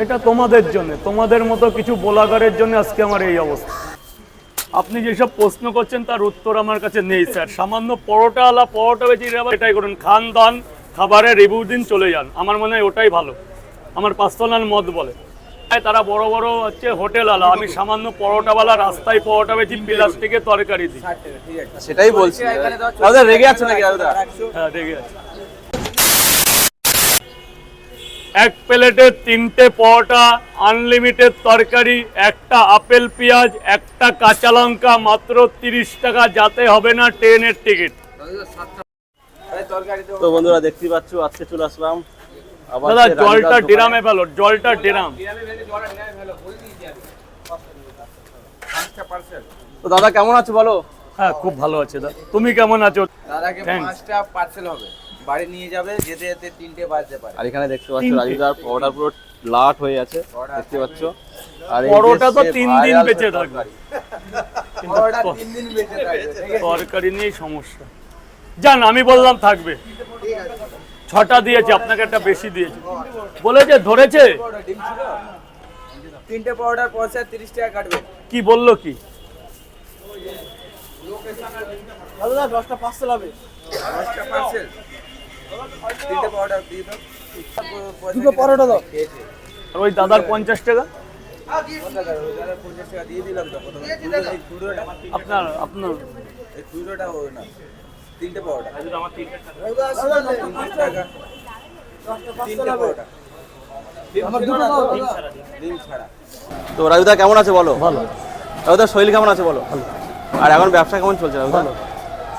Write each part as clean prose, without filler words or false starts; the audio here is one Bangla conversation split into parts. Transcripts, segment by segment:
এটা তোমাদের জন্য, তোমাদের মতো কিছু ব্লগারের জন্য আজকে আমার এই অবস্থা। আপনি যেসব প্রশ্ন করছেন তার উত্তর আমার কাছে নেই স্যার। সামান্য পরোটাওয়ালা পরোটা বেশি এটাই করুন, খান দান, খাবারের রিভিউ দিন, চলে যান। আমার মনে হয় ওটাই ভালো, আমার পার্সোনাল মত বলে। তারা বড় বড় হচ্ছে হোটেলওয়ালা, আমি সামান্য পরোটাওয়ালা, রাস্তায় পরোটা বেশি প্লাস্টিকের তরকারি দিই। সেটাই বলছি। দাদা রেগে আছে নাকি? দাদা হ্যাঁ রেগে আছে। এক প্লেটে 3টে পরোটা, আনলিমিটেড তরকারি, একটা আপেল পেঁয়াজ, একটা কাঁচা লঙ্কা, মাত্র 30 টাকা, যাতে হবে না ট্রেনের টিকিট। তো বন্ধুরা দেখতে পাচ্ছ, আজকে চলে আসলাম দাদা জলটা ড্রামে ফেলো, জলটা ড্রাম। তো দাদা কেমন আছো বলো? হ্যাঁ খুব ভালো আছে দাদা, তুমি কেমন আছো? দাদাকে 5টা পার্সেল হবে, বাড়ি নিয়ে যাবে, যেতে যেতে 3টে বাজতে পারে। আর এখানে দেখতে পাচ্ছ রাজুদার পরোটা পুরো লাট হয়ে আছে, দেখতে পাচ্ছ। আর এই পরোটা তো 3 দিন বেঁচে থাকবে, পরোটা 3 দিন বেঁচে থাকবে। তরকারি নিয়েই সমস্যা। জান আমি বললাম থাকবে, 6টা দিয়েছে, আপনাকে একটা বেশি দিয়েছে বলেছে, ধরেছে। ডিম ছিল, 3টে পরোটার পয়সা 30 টাকা কাটবে। কি বললো কি? দাদা 10টা পার্সেল হবে, 10টা পার্সেল, 3টে পরোটা দিয়ে দাও, দুটো পরোটা দাও। আর ওই দাদার 50 টাকা দাদা 50 টাকা দিয়ে দিলাম তো প্রথমে। এই দুটোটা আপনার আপনার এই দুটোটা হবে না, 3টে পরোটা আমার 3 টাকা। 30 টাকা, 3টে পরোটা আমার দুটো দাও, ডিম ছাড়া। তো রাজুদা কেমন আছে বলো? ভালো। রাজুদার শরীর কেমন আছে বলো? আর এখন ব্যবসা কেমন চলছে রাজুদা?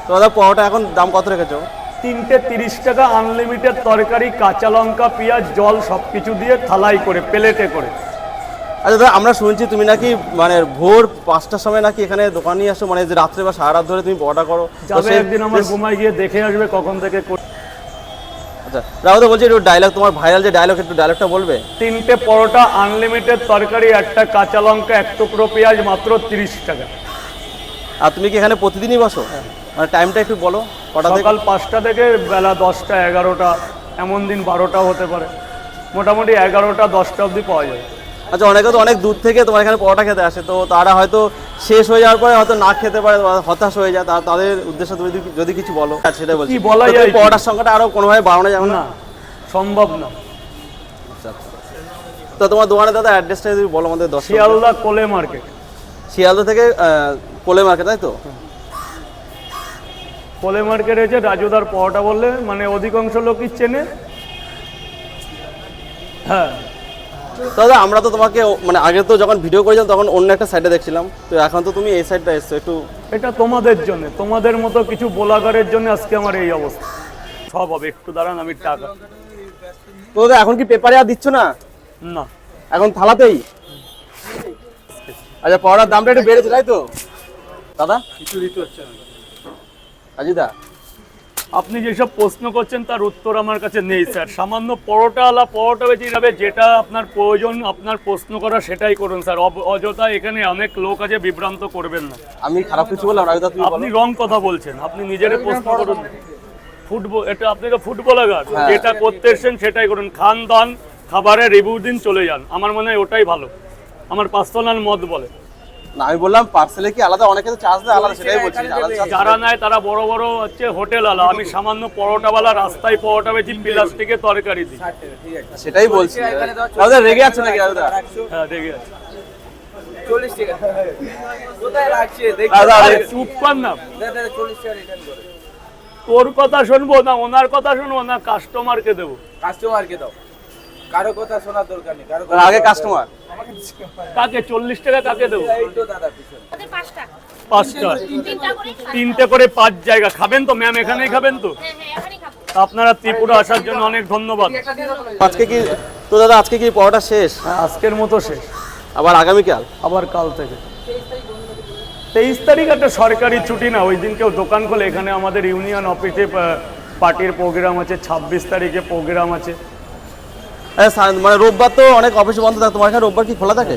তো দাদা পরোটা এখন দাম কত রেখেছো? 3টে 30 টাকা, আনলিমিটেড তরকারি, কাঁচা লঙ্কা, পেঁয়াজ, জল সবকিছু দিয়ে থালাই করে, প্লেটে করে। আচ্ছা দাদা আমরা শুনছি তুমি নাকি মানে ভোর 5টার সময় নাকি এখানে দোকান নিয়ে আসো, মানে যে রাত্রে বা সারা রাত ধরে তুমি পরোটা করো। যাবে একদিন আমার ঘুমায় গিয়ে দেখে আসবে কখন থেকে। আচ্ছা রাজুদা বলছি একটু ডায়লগ, তোমার ভাইরাল যে ডায়লগ, একটু ডায়লগটা বলবে? 3টে পরোটা, আনলিমিটেড তরকারি, একটা কাঁচা লঙ্কা, 1 টুকরো পেঁয়াজ, মাত্র 30 টাকা। আর তুমি কি এখানে প্রতিদিনই বসো? মানে টাইমটা একটু বলো, কটা থেকে? সকাল 5টা থেকে বেলা 10টা 11টা, এমন দিন 12টাও হতে পারে। মোটামুটি 11টা 10টা অবধি পাওয়া যায়। আচ্ছা অনেকে তো অনেক দূর থেকে তোমার এখানে পরোটা খেতে আসে, তো তারা হয়তো শেষ হয়ে যাওয়ার পরে হয়তো না খেতে পারে, হতাশ হয়ে যায়, তাদের উদ্দেশ্যে তুমি যদি কিছু বলো সেটা বলছি। কি বলা যায়? পরোটার সংখ্যাটা আরো কোনোভাবে বাড়ানো যাবে না? না, সম্ভব না। আচ্ছা তো তোমার দোকানে দাদা অ্যাড্রেসটা যদি বলো আমাদের। শিয়ালদা কোলে মার্কেট। শিয়ালদা থেকে কোলে মার্কেট, তাই তো? কোলে মার্কেট হয়েছে রাজুদার পরোটা বললে মানে অধিকাংশ লোকই চেনে। হ্যাঁ দাদা আমরা তো তোমাকে মানে আগে তো যখন ভিডিও করেছিলাম তখন অন্য একটা সাইডে দেখছিলাম, তো এখন তো তুমি এই সাইডটা এসছো একটু। এটা তোমাদের জন্য, তোমাদের মতো কিছু ব্লগারের জন্য আজকে আমার এই অবস্থা। সব হবে, একটু দাঁড়ান আমি টাকা। তো দাদা এখন কি পেপারে আর দিচ্ছ না? না, এখন থালাতেই? আচ্ছা পরোটার দামটা একটু বেড়েছে তাই তো দাদা? কিছু দিতে হচ্ছে না। রাজুদা আপনি যেসব প্রশ্ন করছেন তার উত্তর আমার কাছে নেই স্যার। সামান্য পরোটাওয়ালা পরোটা বেশি যাবে, যেটা আপনার প্রয়োজন, আপনার প্রশ্ন করা সেটাই করুন স্যার। অযথা এখানে অনেক লোক আছে, বিভ্রান্ত করবেন না। আমি খারাপ কিছু বললাম রাজুদা? তুমি আপনি রং কথা বলছেন, আপনি নিজের প্রশ্ন করুন। ফুটবল, এটা আপনাকে ফুটবলার, যেটা করতে এসেছেন সেটাই করুন। খান দান, খাবারের রিভিউ দিন, চলে যান। আমার মনে হয় ওটাই ভালো, আমার পার্সোনাল মত বলে। না আমি বললাম পার্সেলে কি আলাদা, অনেকে তো চার্জ দেয় আলাদা, সেটাই বলছি। যারা নেয় তারা বড় বড় হচ্ছে হোটেলওয়ালা, আমি সামান্য পরোটাওয়ালা, রাস্তায় পরোটা বেশি প্লাস্টিকের তরকারি দিই। ঠিক আছে, সেটাই বলছি। দাদা রেগে আছে নাকি দাদা? হ্যাঁ রেগে আছে। 40 টাকা কোথায় রাখছে দেখি। দাদা চুপ কর না। দাদা 40 টাকা রিটার্ন করে। তোর কথা শুনবো না, ওনার কথা শুনবো না, কাস্টমারকে দেবো। কাস্টমারকে দাও, কারো কথা শোনার দরকার নেই। কারো আগে কাস্টমার কাকে 40 টাকা কাকে দেবো? এই তো দাদা পিছনে 5টা, 3টে করে 5 জায়গা। খাবেন তো ম্যাম? এখানেই খাবেন তো? আপনারা ত্রিপুরা আসার জন্য অনেক ধন্যবাদ। আজকে কি তো দাদা, আজকে কি পরোটা শেষ? হ্যাঁ আজকের মতো শেষ, আবার আগামীকাল? আবার কাল থেকে। 23 তারিখ একটা সরকারি ছুটি না, ওই দিন কেউ দোকান খোলে। এখানে আমাদের ইউনিয়ন অফিসে পার্টির প্রোগ্রাম আছে, 26 তারিখে প্রোগ্রাম আছে। মানে রোববার তো অনেক অফিস বন্ধ থাকে, তোমার এখানে রোববার কি খোলা থাকে?